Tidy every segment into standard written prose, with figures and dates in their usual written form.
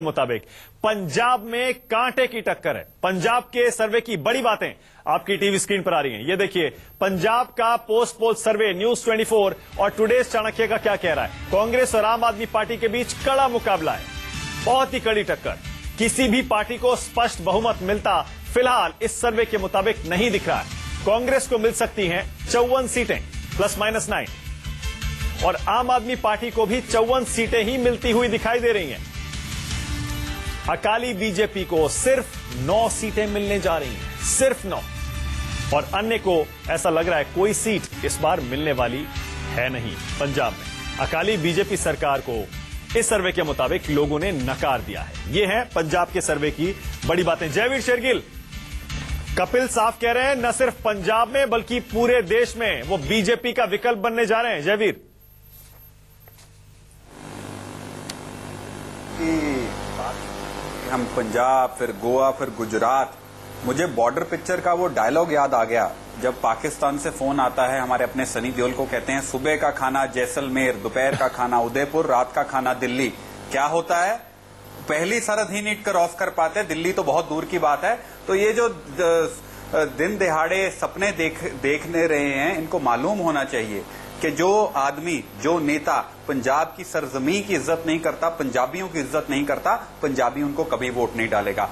मुताबिक पंजाब में कांटे की टक्कर है। पंजाब के सर्वे की बड़ी बातें आपकी टीवी स्क्रीन पर आ रही हैं। ये देखिए पंजाब का पोस्ट पोल सर्वे न्यूज 24 और टुडेज चाणक्य का क्या कह रहा है। कांग्रेस और आम आदमी पार्टी के बीच कड़ा मुकाबला है, बहुत ही कड़ी टक्कर। किसी भी पार्टी को स्पष्ट बहुमत मिलता फिलहाल इस सर्वे के मुताबिक नहीं दिख रहा है। कांग्रेस को मिल सकती हैं 54 सीटें ±9 और आम आदमी पार्टी को भी 54 सीटें ही मिलती हुई दिखाई दे रही हैं। अकाली बीजेपी को सिर्फ 9 सीटें मिलने जा रही हैं, सिर्फ 9, और अन्य को ऐसा लग रहा है कोई सीट इस बार मिलने वाली है नहीं। पंजाब में अकाली बीजेपी सरकार को इस सर्वे के मुताबिक लोगों ने नकार दिया है। ये है पंजाब के सर्वे की बड़ी बातें। जयवीर शेरगिल, कपिल साफ कह रहे हैं न सिर्फ पंजाब में बल्कि पूरे देश में वो बीजेपी का विकल्प बनने जा रहे हैं। जयवीर, हम पंजाब, फिर गोवा, फिर गुजरात, मुझे बॉर्डर पिक्चर का वो डायलॉग याद आ गया जब पाकिस्तान से फोन आता है हमारे अपने सनी देओल को, कहते हैं सुबह का खाना जैसलमेर, दोपहर का खाना उदयपुर, रात का खाना दिल्ली। क्या होता है, पहली सरहद ही नहीं क्रॉस कर पाते, दिल्ली तो बहुत दूर की बात है। तो ये जो दिन दिहाड़े सपने देखने रहे हैं, इनको मालूम होना चाहिए कि जो आदमी, जो नेता पंजाब की सरजमी की इज्जत नहीं करता, पंजाबियों की इज्जत नहीं करता, पंजाबी उनको कभी वोट नहीं डालेगा।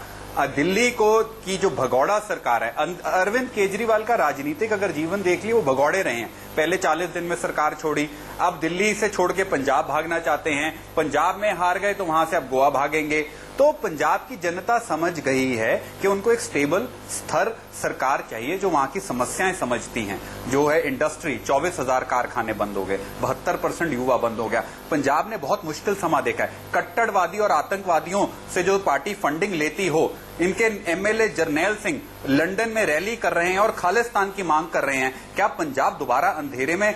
दिल्ली को की जो भगौड़ा सरकार है, अरविंद केजरीवाल का राजनीतिक अगर जीवन देख लिया, वो भगौड़े रहे हैं। पहले 40 दिन में सरकार छोड़ी, अब दिल्ली से छोड़ के पंजाब भागना चाहते हैं, पंजाब में हार गए तो वहां से अब गोवा भागेंगे। तो पंजाब की जनता समझ गई है कि उनको एक स्टेबल स्थिर सरकार चाहिए जो वहां की समस्याएं समझती हैं। जो है इंडस्ट्री, 24,000 कारखाने बंद हो गए, 72% युवा बंद हो गया। पंजाब ने बहुत मुश्किल समा देखा है। कट्टरवादी और आतंकवादियों से जो पार्टी फंडिंग लेती हो, इनके एमएलए जरनैल सिंह लंदन में रैली कर रहे हैं और खालिस्तान की मांग कर रहे हैं। क्या पंजाब दोबारा अंधेरे में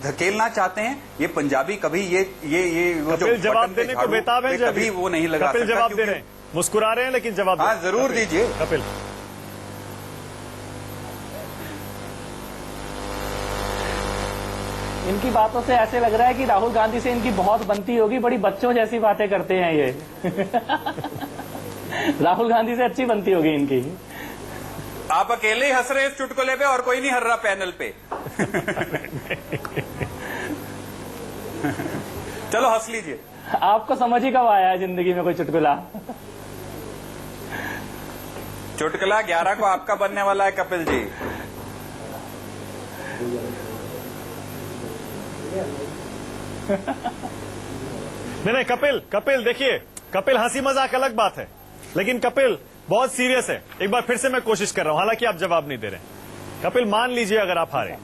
धकेलना चाहते हैं? ये पंजाबी कभी ये जो जवाब देने को बेताब है, कभी वो नहीं लगा सकता। जवाब दे रहे हैं, मुस्कुरा रहे हैं, लेकिन जवाब जरूर दीजिए कपिल। इनकी बातों से ऐसे लग रहा है कि राहुल गांधी से इनकी बहुत बनती होगी, बड़ी बच्चों जैसी बातें करते हैं ये। राहुल गांधी से अच्छी बनती होगी इनकी। आप अकेले ही हंस रहे हैं इस चुटकुले पे और कोई नहीं हंस रहा पैनल पे। चलो हंस लीजिए। आपको समझ ही कब आया है जिंदगी में कोई चुटकुला? चुटकुला 11 को आपका बनने वाला है कपिल जी। नहीं कपिल देखिए, कपिल हंसी मजाक अलग बात है, लेकिन कपिल बहुत सीरियस है। एक बार फिर से मैं कोशिश कर रहा हूं, हालांकि आप जवाब नहीं दे रहे। कपिल, मान लीजिए अगर आप हारे,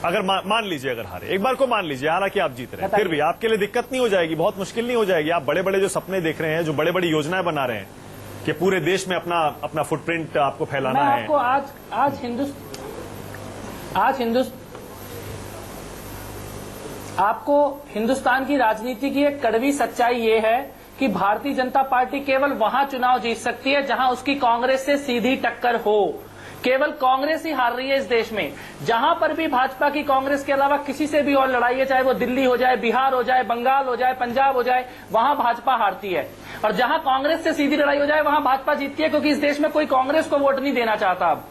अगर मान लीजिए अगर हारे, एक बार को मान लीजिए, हालांकि आप जीत रहे हैं, फिर भी आपके लिए दिक्कत नहीं हो जाएगी, बहुत मुश्किल नहीं हो जाएगी। आप बड़े बड़े जो सपने देख रहे हैं, जो बड़े बड़ी योजनाएं बना रहे हैं कि पूरे देश में अपना फुटप्रिंट आपको फैलाना है। आपको आपको हिंदुस्तान की राजनीति की एक कड़वी सच्चाई ये है कि भारतीय जनता पार्टी केवल वहां चुनाव जीत सकती है जहां उसकी कांग्रेस से सीधी टक्कर हो। केवल कांग्रेस ही हार रही है इस देश में। जहां पर भी भाजपा की कांग्रेस के अलावा किसी से भी और लड़ाई है, चाहे वो दिल्ली हो जाए, बिहार हो जाए, बंगाल हो जाए, पंजाब हो जाए, वहां भाजपा हारती है। और जहां कांग्रेस से सीधी लड़ाई हो जाए वहां भाजपा जीतती है, क्योंकि इस देश में कोई कांग्रेस को वोट नहीं देना चाहता अब।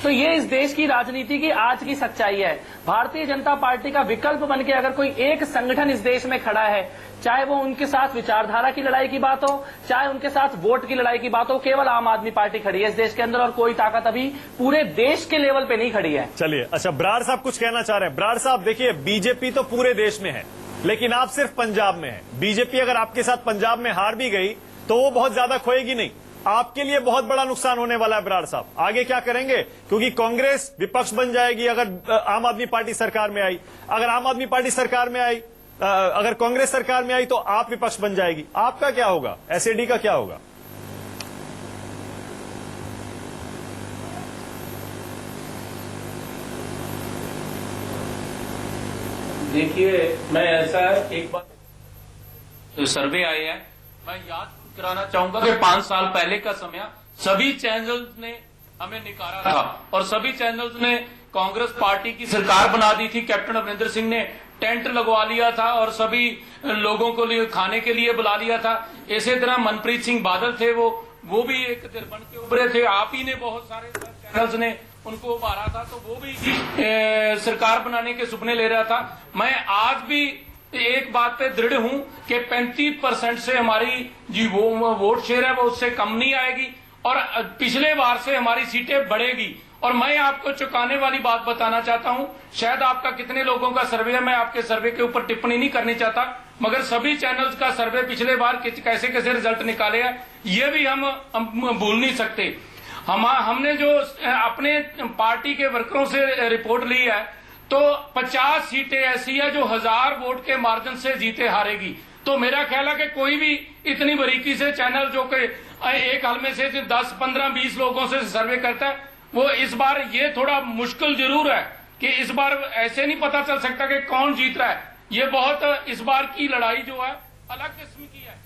तो ये इस देश की राजनीति की आज की सच्चाई है। भारतीय जनता पार्टी का विकल्प बनके अगर कोई एक संगठन इस देश में खड़ा है, चाहे वो उनके साथ विचारधारा की लड़ाई की बात हो, चाहे उनके साथ वोट की लड़ाई की बात हो, केवल आम आदमी पार्टी खड़ी है इस देश के अंदर, और कोई ताकत अभी पूरे देश के लेवल पे नहीं खड़ी है। चलिए, अच्छा, बराड़ साहब कुछ कहना चाह रहे हैं। बराड़ साहब देखिए, बीजेपी तो पूरे देश में है, लेकिन आप सिर्फ पंजाब में है। बीजेपी अगर आपके साथ पंजाब में हार भी गई तो वो बहुत ज्यादा खोएगी नहीं, आपके लिए बहुत बड़ा नुकसान होने वाला है। बराड़ साहब आगे क्या करेंगे? क्योंकि कांग्रेस विपक्ष बन जाएगी अगर आम आदमी पार्टी सरकार में आई। अगर आम आदमी पार्टी सरकार में आई, अगर कांग्रेस सरकार में आई तो आप विपक्ष बन जाएगी। आपका क्या होगा? एसएडी का क्या होगा? देखिए, मैं ऐसा एक बार तो सर्वे आए हैं, मैं याद कराना चाहूंगा कि 5 साल पहले का समय सभी चैनल्स ने हमें निकारा था और सभी चैनल्स ने कांग्रेस पार्टी की सरकार बना दी थी। कैप्टन अमरिंदर सिंह ने टेंट लगवा लिया था और सभी लोगों को लिए खाने के लिए बुला लिया था। इसी तरह मनप्रीत सिंह बादल थे, वो भी एक बन के उभरे थे। आप ही ने बहुत सारे चैनल्स ने उनको उभारा था, तो वो भी सरकार बनाने के सपने ले रहा था। मैं आज भी एक बात पे दृढ़ हूं कि 35% से हमारी जी वो वोट शेयर है वो उससे कम नहीं आएगी और पिछले बार से हमारी सीटें बढ़ेगी। और मैं आपको चौंकाने वाली बात बताना चाहता हूं, शायद आपका कितने लोगों का सर्वे है, मैं आपके सर्वे के ऊपर टिप्पणी नहीं करनी चाहता, मगर सभी चैनल्स का सर्वे पिछले बार कैसे कैसे रिजल्ट निकाले हैं ये भी हम भूल नहीं सकते। हमने जो अपने पार्टी के वर्करों से रिपोर्ट ली है तो 50 सीटें ऐसी है जो 1000 वोट के मार्जिन से जीते हारेगी। तो मेरा ख्याल है कि कोई भी इतनी बारीकी से चैनल जो कि एक हल में से 10, 15, 20 लोगों से सर्वे करता है, वो इस बार ये थोड़ा मुश्किल जरूर है कि इस बार ऐसे नहीं पता चल सकता कि कौन जीत रहा है। ये बहुत इस बार की लड़ाई जो है अलग किस्म की है,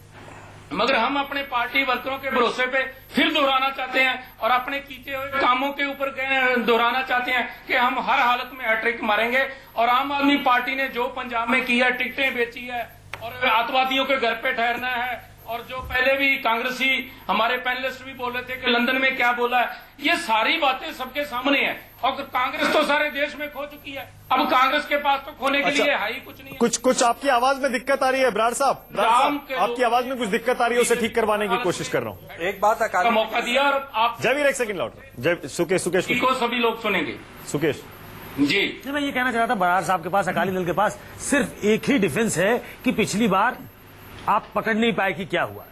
मगर हम अपने पार्टी वर्करों के भरोसे पे फिर दोहराना चाहते हैं और अपने किए हुए कामों के ऊपर दोहराना चाहते हैं कि हम हर हालत में हैट्रिक मारेंगे। और आम आदमी पार्टी ने जो पंजाब में किया, टिकटें बेची है और आतंकवादियों के घर पे ठहरना है, और जो पहले भी कांग्रेसी हमारे पैनलिस्ट भी बोल रहे थे कि लंदन में क्या बोला है, ये सारी बातें सबके सामने है। और कांग्रेस तो सारे देश में खो चुकी है, अब कांग्रेस के पास तो खोने के लिए है ही कुछ नहीं है। कुछ आपकी आवाज में दिक्कत आ रही है बराड़ साहब, आपकी आवाज में कुछ दिक्कत आ रही है, उसे ठीक करवाने की कोशिश कर रहा हूँ। एक बात का मौका दिया और आप जयवीर एक सेकंड लौट जय सुकेश को सभी लोग सुनेंगे। सुकेश जी मैं ये कहना चाह रहा था, बराड़ साहब के पास, अकाली दल के पास सिर्फ एक ही डिफेंस है कि पिछली बार आप पकड़ नहीं पाए कि क्या हुआ।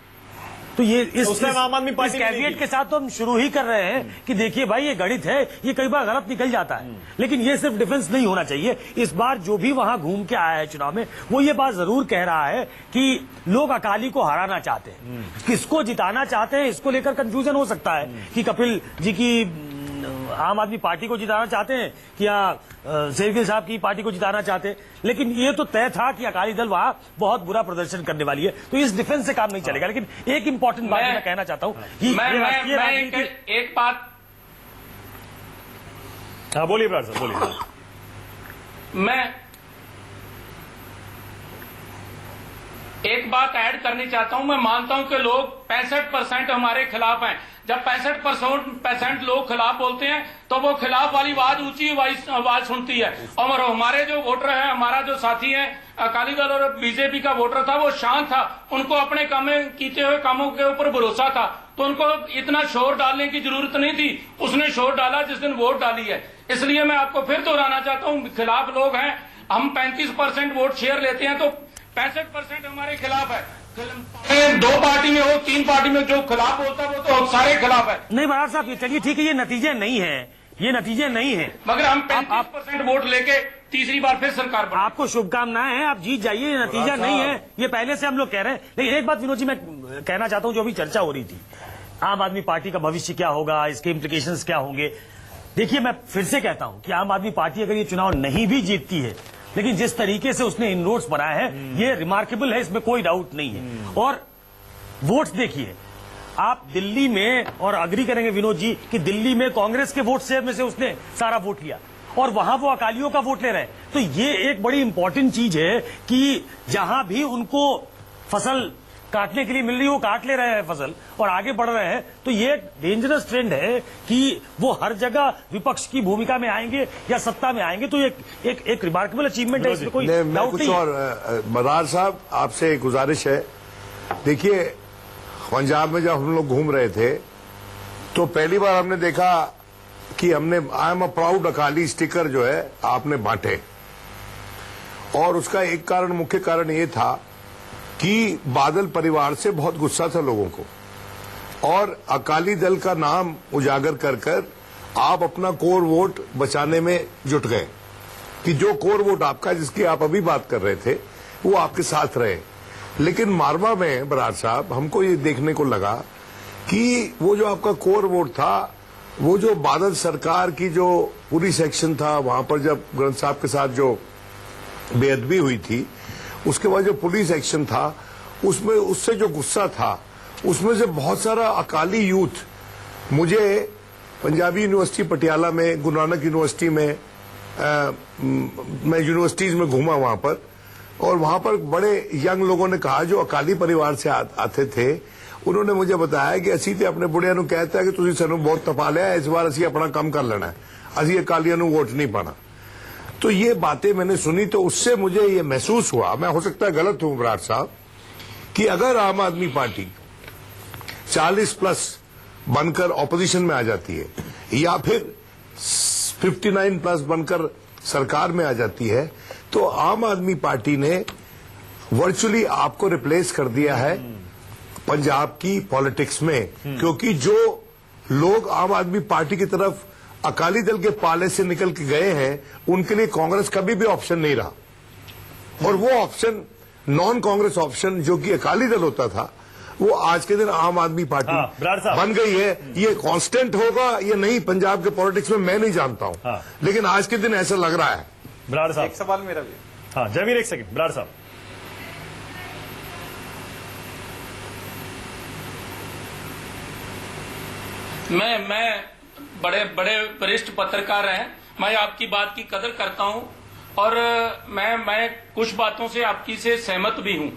तो ये इस आम आदमी पार्टी कैविएट के साथ तो हम शुरू ही कर रहे हैं कि देखिए भाई ये गणित है, ये कई बार गलत निकल जाता है, लेकिन ये सिर्फ डिफेंस नहीं होना चाहिए। इस बार जो भी वहां घूम के आया है चुनाव में, वो ये बात जरूर कह रहा है कि लोग अकाली को हराना चाहते हैं। किसको जिताना चाहते हैं इसको लेकर कंफ्यूजन हो सकता है कि कपिल जी की आम आदमी पार्टी को जिताना चाहते हैं कि शेरगिल साहब की पार्टी को जिताना चाहते हैं, लेकिन ये तो तय था कि अकाली दल वहां बहुत बुरा प्रदर्शन करने वाली है, तो इस डिफेंस से काम नहीं चलेगा। लेकिन एक इंपॉर्टेंट बात मैं कहना चाहता हूं कि एक बात, हाँ बोलिए बराड़ साहब बोलिए। मैं एक बात ऐड करनी चाहता हूं। मैं मानता हूं कि लोग 65% हमारे खिलाफ हैं। जब 65% लोग खिलाफ बोलते हैं तो वो खिलाफ वाली आवाज ऊंची आवाज सुनती है, और हमारे जो वोटर है, हमारा जो साथी है अकाली दल और बीजेपी का वोटर था, वो शांत था, उनको अपने किए हुए कामों के ऊपर भरोसा था, तो उनको इतना शोर डालने की जरूरत नहीं थी। उसने शोर डाला जिस दिन वोट डाली है। इसलिए मैं आपको फिर दोहराना चाहता हूं, खिलाफ लोग हैं। हम 35% वोट शेयर लेते हैं तो 65% हमारे खिलाफ है। 2 पार्टी में हो, 3 पार्टी में जो खिलाफ बोलता है वो तो सारे खिलाफ है। नहीं बराड़ साहब, ये चलिए ठीक है, ये नतीजे नहीं है, ये नतीजे नहीं है, मगर हम 35% वोट लेके तीसरी बार फिर सरकार बना। आपको शुभकामनाएं हैं, आप जीत जाइए, ये नतीजा नहीं है, ये पहले से हम लोग कह रहे हैं। लेकिन एक बात विनोद जी मैं कहना चाहता हूं, जो अभी चर्चा हो रही थी, आम आदमी पार्टी का भविष्य क्या होगा, इसके इम्प्लीकेशंस क्या होंगे। देखिए मैं फिर से कहता हूं कि आम आदमी पार्टी अगर ये चुनाव नहीं भी जीतती है, लेकिन जिस तरीके से उसने इनरोड्स बनाया है ये रिमार्केबल है, इसमें कोई डाउट नहीं है। और वोट्स देखिए आप दिल्ली में, और अग्री करेंगे विनोद जी कि दिल्ली में कांग्रेस के वोट शेयर में से उसने सारा वोट लिया और वहां वो अकालियों का वोट ले रहे हैं। तो ये एक बड़ी इंपॉर्टेंट चीज है कि जहां भी उनको फसल काटने के लिए मिल रही है वो काट ले रहे हैं फसल और आगे बढ़ रहे हैं। तो ये एक डेंजरस ट्रेंड है कि वो हर जगह विपक्ष की भूमिका में आएंगे या सत्ता में आएंगे। तो एक रिमार्केबल अचीवमेंट है, इसमें कोई डाउट नहीं। और बराड़ साहब आपसे एक गुजारिश है, देखिए पंजाब में जब हम लोग घूम रहे थे तो पहली बार हमने देखा कि हमने I am a proud Akali sticker जो है आपने बांटे, और उसका एक कारण, मुख्य कारण ये था कि बादल परिवार से बहुत गुस्सा था लोगों को, और अकाली दल का नाम उजागर कर कर आप अपना कोर वोट बचाने में जुट गए कि जो कोर वोट आपका, जिसकी आप अभी बात कर रहे थे, वो आपके साथ रहे। लेकिन मारवा में बराड़ साहब हमको ये देखने को लगा कि वो जो आपका कोर वोट था, वो जो बादल सरकार की जो पूरी सेक्शन था, वहां पर जब ग्रंथ साहब के साथ जो बेअदबी हुई थी, उसके बाद जो पुलिस एक्शन था, उसमें उससे जो गुस्सा था, उसमें से बहुत सारा अकाली यूथ मुझे पंजाबी यूनिवर्सिटी पटियाला में, गुरु नानक यूनिवर्सिटी में मैं यूनिवर्सिटीज में घूमा वहां पर, और वहां पर बड़े यंग लोगों ने कहा जो अकाली परिवार से आते थे, उन्होंने मुझे बताया कि असी तो अपने बुढ़िया कहता है कि तुम सानू बहुत तपा लिया, इस बार असी अपना काम कर लेना है, असी अकालियों को वोट नहीं पाना। तो ये बातें मैंने सुनी, तो उससे मुझे ये महसूस हुआ, मैं हो सकता है गलत हूं बराड़ साहब, कि अगर आम आदमी पार्टी 40+ बनकर ऑपोजिशन में आ जाती है या फिर 59+ बनकर सरकार में आ जाती है, तो आम आदमी पार्टी ने वर्चुअली आपको रिप्लेस कर दिया है पंजाब की पॉलिटिक्स में, क्योंकि जो लोग आम आदमी पार्टी की तरफ अकाली दल के पाले से निकल के गए हैं, उनके लिए कांग्रेस कभी भी ऑप्शन नहीं रहा, और वो ऑप्शन नॉन कांग्रेस ऑप्शन जो कि अकाली दल होता था, वो आज के दिन आम आदमी पार्टी बन गई है। ये कांस्टेंट होगा ये नहीं पंजाब के पॉलिटिक्स में मैं नहीं जानता हूं, लेकिन आज के दिन ऐसा लग रहा है। बराड़ साहब, एक सवाल मेरा भी। हाँ जयवीर, एक सेकंड। बराड़ साहब, मैं बड़े बड़े वरिष्ठ पत्रकार हैं, मैं आपकी बात की कदर करता हूं और मैं कुछ बातों से आपकी से सहमत भी हूं,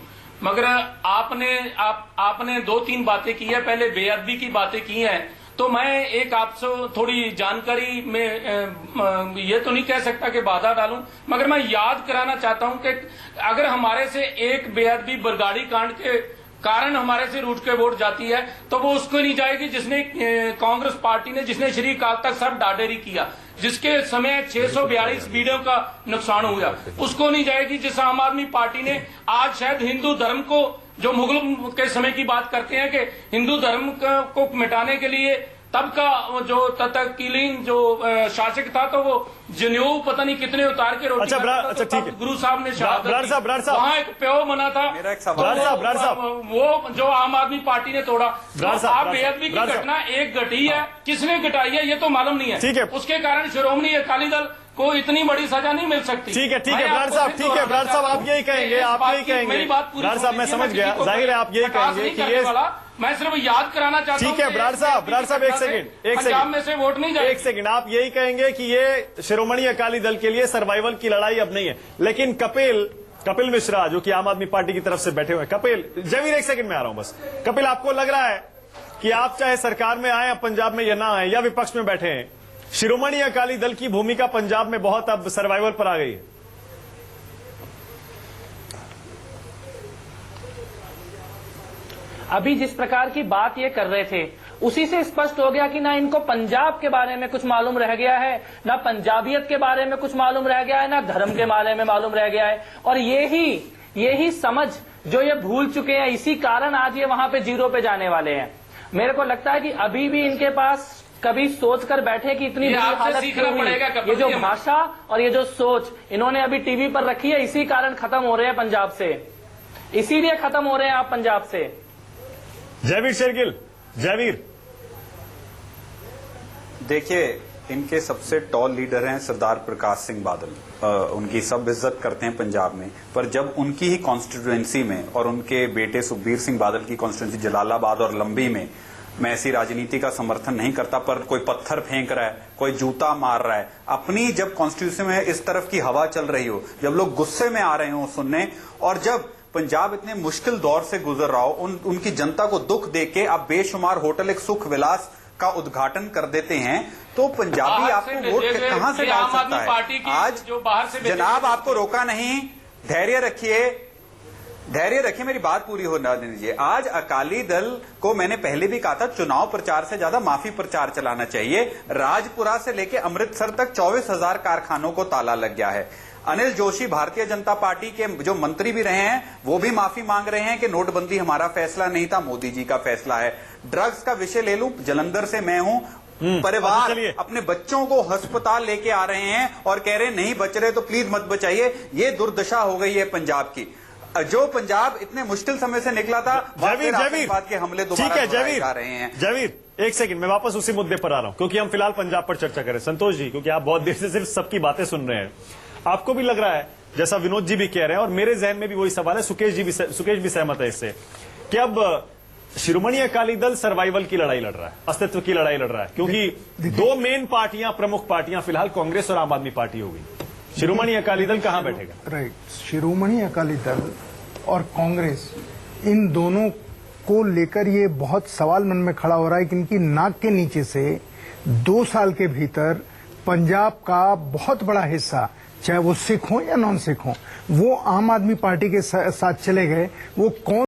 मगर आपने 2-3 बातें की है, पहले बेअदबी की बातें की हैं, तो मैं एक आपसे थोड़ी जानकारी में ये तो नहीं कह सकता कि बाधा डालूं, मगर मैं याद कराना चाहता हूं कि अगर हमारे से एक बेअदबी बरगाड़ी कांड के कारण हमारे से रूठ के वोट जाती है, तो वो उसको नहीं जाएगी जिसने कांग्रेस पार्टी ने, जिसने श्री अकाल तख्त साहब डाडेरी किया, जिसके समय 642 बीडीओ का नुकसान हुआ, उसको नहीं जाएगी। जिस आम आदमी पार्टी ने आज शायद हिंदू धर्म को, जो मुगलों के समय की बात करते हैं कि हिंदू धर्म को मिटाने के लिए तब का जो तत्कालीन जो शासक था, तो वो जनेऊ पता नहीं कितने उतार के रोटी अच्छा ठीक है, गुरु साहब ने बराड़ साहब, वहाँ एक प्यो बना था। मेरा एक सवाल, बराड़ साहब, वो जो आम आदमी पार्टी ने तोड़ा, आप बेअदबी की घटना एक घटी है, किसने घटाई है ये तो मालूम नहीं है, ठीक है, उसके कारण श्रोमणी अकाली दल को इतनी बड़ी सजा नहीं मिल सकती। ठीक है बराड़ साहब, ठीक है बराड़ साहब, आप यही कहेंगे, आप यही कहेंगे, मेरी बात पूरी बराड़ साहब मैं समझ गया, जाहिर है आप यही कहेंगे कि ये, मैं सिर्फ याद कराना चाहता हूं। ठीक है बराड़ साहब, एक सेकंड, पंजाब में से वोट नहीं जाएगा। एक सेकंड, आप यही कहेंगे कि ये शिरोमणि अकाली दल के लिए सर्वाइवल की लड़ाई अब नहीं है, लेकिन कपिल मिश्रा जो कि आम आदमी पार्टी की तरफ से बैठे हुए, कपिल, जयवीर एक सेकंड में आ रहा हूं बस। कपिल, आपको लग रहा है कि आप चाहे सरकार में आए पंजाब में या ना आए या विपक्ष में बैठे हैं, शिरोमणि अकाली दल की भूमिका पंजाब में बहुत अब सर्वाइवल पर आ गई है? अभी जिस प्रकार की बात ये कर रहे थे, उसी से स्पष्ट हो गया कि ना इनको पंजाब के बारे में कुछ मालूम रह गया है, ना पंजाबियत के बारे में कुछ मालूम रह गया है, ना धर्म के बारे में मालूम रह गया है, और यही समझ जो ये भूल चुके हैं, इसी कारण आज ये वहां पे 0 पे जाने वाले हैं। मेरे को लगता है कि अभी भी इनके पास कभी सोच कर बैठे कि इतनी बुरी हालत क्यों हुई। ये जो भाषा और ये जो सोच इन्होंने अभी टीवी पर रखी है, इसी कारण खत्म हो रहे हैं पंजाब से, इसीलिए खत्म हो रहे हैं आप पंजाब से। जयवीर शेरगिल, जयवीर, देखिए इनके सबसे टॉल लीडर हैं सरदार प्रकाश सिंह बादल, उनकी सब इज्जत करते हैं पंजाब में, पर जब उनकी ही कॉन्स्टिट्यूएंसी में और उनके बेटे सुखबीर सिंह बादल की कॉन्स्टिट्यूएंसी जलालाबाद और लंबी में मैं ऐसी राजनीति का समर्थन नहीं करता, पर कोई पत्थर फेंक रहा है, कोई जूता मार रहा है, अपनी जब कॉन्स्टिट्यूशन में इस तरफ की हवा चल रही हो, जब लोग गुस्से में आ रहे हो सुनने, और जब पंजाब इतने मुश्किल दौर से गुजर रहा हो, उनकी जनता को दुख देके आप बेशुमार होटल एक सुख विलास का उद्घाटन कर देते हैं, तो पंजाबी आपको वोट कहां से डाल सकता है? आज जो बाहर से जनाब आपको रोका नहीं, धैर्य रखिए, मेरी बात पूरी होने दीजिए। आज अकाली दल को मैंने पहले भी कहा था, चुनाव प्रचार से ज्यादा माफी प्रचार चलाना चाहिए। राजपुरा से लेके अमृतसर तक 24,000 कारखानों को ताला लग गया है। अनिल जोशी भारतीय जनता पार्टी के जो मंत्री भी रहे हैं, वो भी माफी मांग रहे हैं कि नोटबंदी हमारा फैसला नहीं था, मोदी जी का फैसला है। ड्रग्स का विषय ले लूं, जलंधर से मैं हूं, परिवार अपने बच्चों को अस्पताल लेके आ रहे हैं और कह रहे हैं नहीं बच रहे तो प्लीज मत बचाइए। ये दुर्दशा हो गई है पंजाब की। जो पंजाब इतने मुश्किल समय से निकला था, जयवीर के हमले दोबारा जा रहे हैं। जयवीर एक सेकंड, मैं वापस उसी मुद्दे पर आ रहा हूं, क्योंकि हम फिलहाल पंजाब पर चर्चा करें। संतोष जी, क्योंकि आप बहुत देर से सिर्फ सबकी बातें सुन रहे हैं, आपको भी लग रहा है, जैसा विनोद जी भी कह रहे हैं और मेरे जहन में भी वही सवाल है, सुकेश भी सहमत है इससे, कि अब शिरोमणि अकाली दल सर्वाइवल की लड़ाई लड़ रहा है, अस्तित्व की लड़ाई लड़ रहा है, क्योंकि दो मेन पार्टियां, प्रमुख पार्टियां फिलहाल कांग्रेस और आम आदमी पार्टी हो गई। शिरोमणि अकाली दल कहां बैठेगा? राइट, शिरोमणि अकाली दल और कांग्रेस, इन दोनों को लेकर ये बहुत सवाल मन में खड़ा हो रहा है कि इनकी नाक के नीचे से 2 साल के भीतर पंजाब का बहुत बड़ा हिस्सा, चाहे वो सिख हो या नॉन सिख हो, वो आम आदमी पार्टी के साथ चले गए। वो कौन